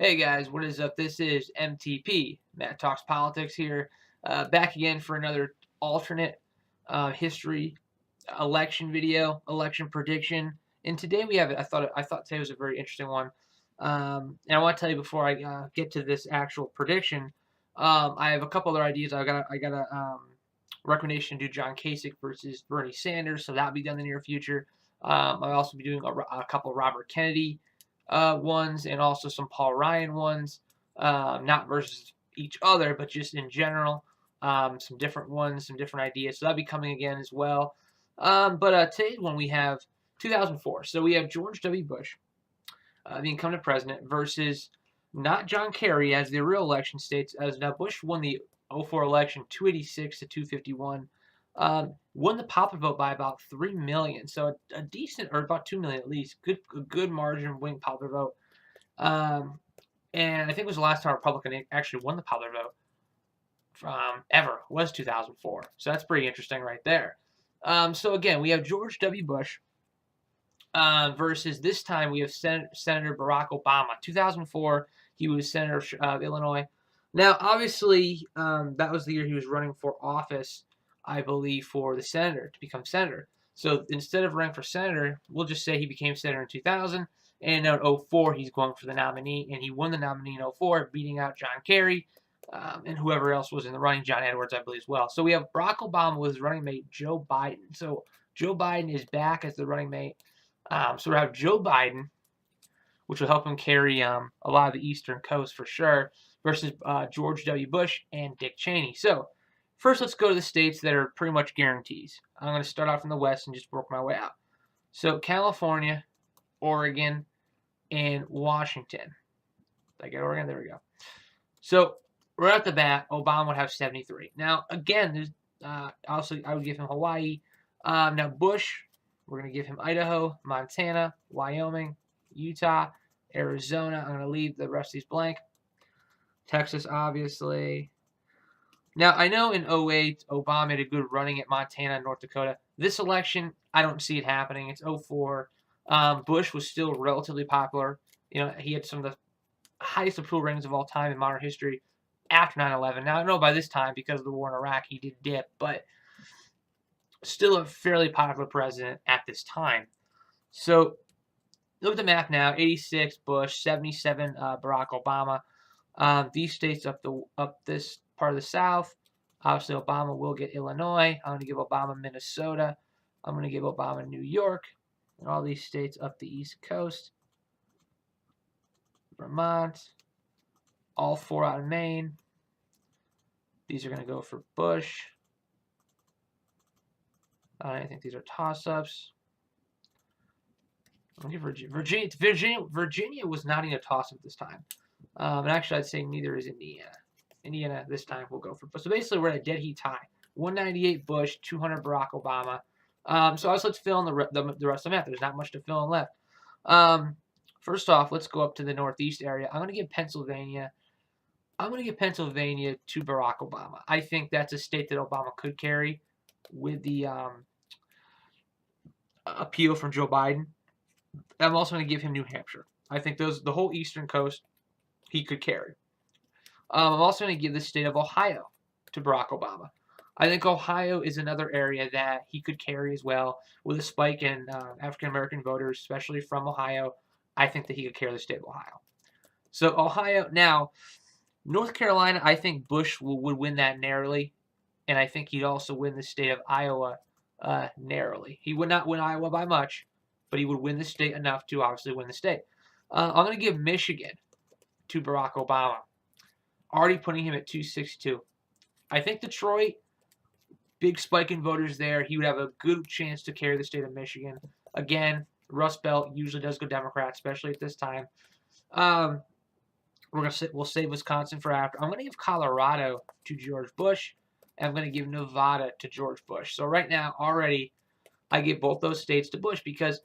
Hey guys, what is up? This is MTP, Matt Talks Politics here, back again for another alternate history election video, election prediction. And today we have, I thought today was a very interesting one. And I want to tell you before I get to this actual prediction, I have a couple other ideas. I got a recommendation to do John Kasich versus Bernie Sanders, so that'll be done in the near future. I'll also be doing a couple Robert Kennedy ones and also some Paul Ryan ones, not versus each other, but just in general. Some different ones, some different ideas. So that'll be coming again as well. But today's one we have 2004. So we have George W. Bush, the incumbent president, versus not John Kerry as the real election states. As now Bush won the '04 election 286 to 251. Won the popular vote by about 3 million, so a decent, or about 2 million at least, a good margin winning popular vote. And I think it was the last time a Republican actually won the popular vote ever was 2004. So that's pretty interesting right there. So again, we have George W. Bush versus this time we have Senator Barack Obama. 2004, he was Senator of Illinois. Now, obviously, that was the year he was running for office, I believe, for the senator, to become senator. So instead of running for senator, we'll just say he became senator in 2000, and in '04 he's going for the nominee, and he won the nominee in '04, beating out John Kerry and whoever else was in the running, John Edwards, I believe, as well. So we have Barack Obama with his running mate, Joe Biden. So Joe Biden is back as the running mate. So we have Joe Biden, which will help him carry a lot of the Eastern Coast for sure, versus George W. Bush and Dick Cheney. So first, let's go to the states that are pretty much guarantees. I'm going to start off in the West and just work my way out. So California, Oregon, and Washington. Did I get Oregon? There we go. So right off the bat, Obama would have 73. Now, again, also I would give him Hawaii. Now, Bush, we're going to give him Idaho, Montana, Wyoming, Utah, Arizona. I'm going to leave the rest of these blank. Texas, obviously. Now, I know in '08, Obama had a good running at Montana and North Dakota. This election, I don't see it happening. It's '04. Bush was still relatively popular. You know, he had some of the highest approval ratings of all time in modern history after 9/11. Now, I know by this time, because of the war in Iraq, he did dip, but still a fairly popular president at this time. So look at the map now: 86 Bush, 77 Barack Obama. These states up this part of the South. Obviously, Obama will get Illinois. I'm going to give Obama Minnesota. I'm going to give Obama New York, and all these states up the East Coast. Vermont, all 4 out of Maine. These are going to go for Bush. I think these are toss-ups. Virginia was not even a toss-up this time. And actually, I'd say neither is Indiana. Indiana this time will go for Bush. So basically, we're at a dead heat tie. 198 Bush, 200 Barack Obama. So let's fill in the rest of the map. There's not much to fill in left. First off, let's go up to the Northeast area. I'm going to give Pennsylvania. To Barack Obama. I think that's a state that Obama could carry with the appeal from Joe Biden. I'm also going to give him New Hampshire. I think the whole Eastern Coast, he could carry. I'm also going to give the state of Ohio to Barack Obama. I think Ohio is another area that he could carry as well, with a spike in African-American voters, especially from Ohio. I think that he could carry the state of Ohio. So Ohio. Now, North Carolina, I think Bush would win that narrowly, and I think he'd also win the state of Iowa narrowly. He would not win Iowa by much, but he would win the state enough to obviously win the state. I'm going to give Michigan to Barack Obama. Already putting him at 262. I think Detroit, big spike in voters there. He would have a good chance to carry the state of Michigan. Again, Rust Belt usually does go Democrat, especially at this time. We'll save Wisconsin for after. I'm going to give Colorado to George Bush, and I'm going to give Nevada to George Bush. So right now, already, I give both those states to Bush because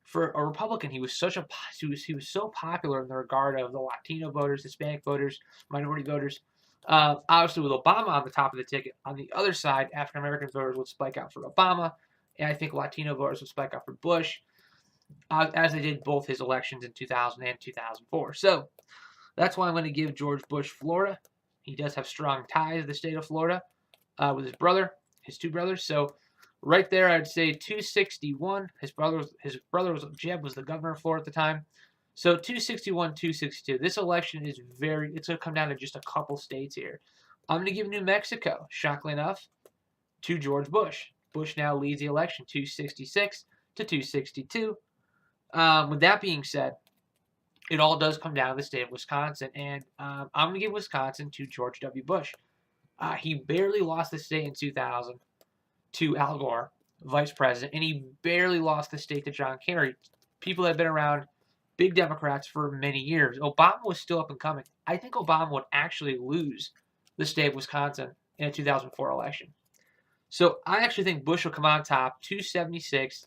for a Republican, he was so popular in the regard of the Latino voters, Hispanic voters, minority voters. Obviously, with Obama on the top of the ticket, on the other side, African American voters would spike out for Obama, and I think Latino voters would spike out for Bush, as they did both his elections in 2000 and 2004. So That's why I'm going to give George Bush Florida. He does have strong ties to the state of Florida with his brother, his two brothers. So right there, I'd say 261. His brother was Jeb was the governor of Florida at the time. So 261, 262. This election is it's going to come down to just a couple states here. I'm going to give New Mexico, shockingly enough, to George Bush. Bush now leads the election 266 to 262. With that being said, it all does come down to the state of Wisconsin, and I'm going to give Wisconsin to George W. Bush. He barely lost the state in 2000 to Al Gore, vice president, and he barely lost the state to John Kerry. People that have been around big Democrats for many years. Obama was still up and coming. I think Obama would actually lose the state of Wisconsin in a 2004 election. So I actually think Bush will come on top, 276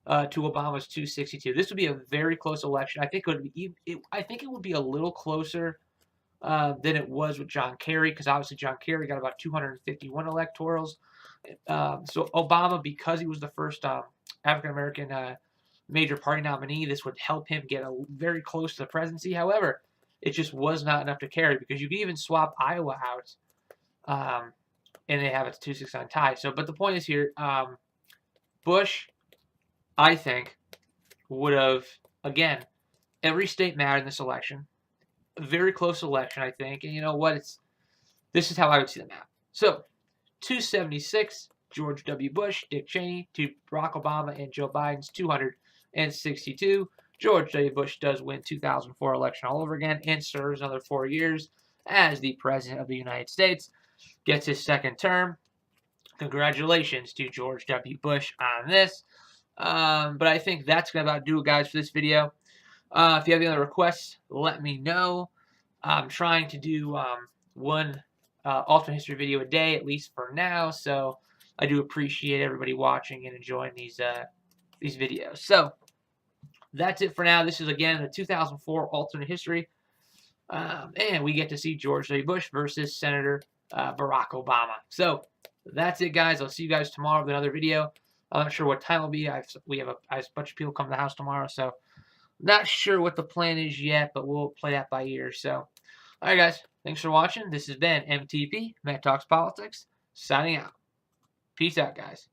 to Obama's 262. This would be a very close election. I think it would be a little closer than it was with John Kerry, because obviously John Kerry got about 251 electorals. So Obama, because he was the first African American major party nominee, this would help him get very close to the presidency. However, it just was not enough to carry, because you could even swap Iowa out, and they have a 269 tie. So, but the point is here, Bush, I think, would have, again, every state mattered in this election. A very close election, I think. And you know what? This is how I would see the map. So, 276, George W. Bush, Dick Cheney, to Barack Obama and Joe Biden's 262. George W. Bush does win 2004 election all over again and serves another 4 years as the President of the United States. Gets his second term. Congratulations to George W. Bush on this. But I think that's going to about do it, guys, for this video. If you have any other requests, let me know. I'm trying to do one alternate history video a day, at least for now. So I do appreciate everybody watching and enjoying these videos. So that's it for now. This is, again, the 2004 alternate history. And we get to see George W. Bush versus Senator Barack Obama. So that's it, guys. I'll see you guys tomorrow with another video. I'm not sure what time it'll be. I have a bunch of people come to the house tomorrow, so not sure what the plan is yet, but we'll play that by ear. So, all right, guys. Thanks for watching. This has been MTP, Matt Talks Politics, signing out. Peace out, guys.